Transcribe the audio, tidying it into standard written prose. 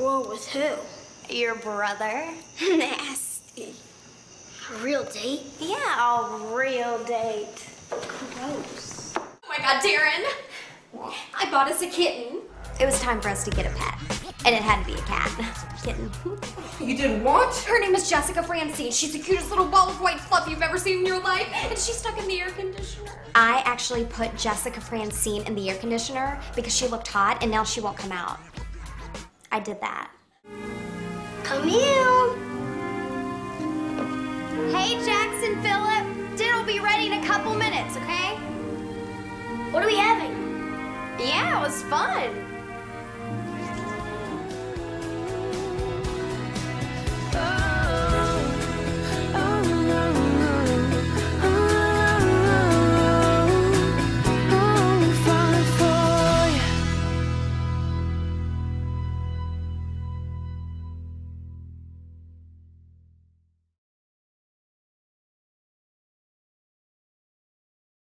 Well, with who? Your brother. Nasty. A real date? Yeah, a real date. Gross. Oh my God, Darren! I bought us a kitten. It was time for us to get a pet. And it had to be a cat. Kitten. You did what? Her name is Jessica Francine. She's the cutest little ball of white fluff you've ever seen in your life, and she's stuck in the air conditioner. I actually put Jessica Francine in the air conditioner because she looked hot and now she won't come out. I did that. Come in. Hey, Jackson Phillip. Dinner'll be ready in a couple minutes, okay? What are we having? Yeah, it was fun.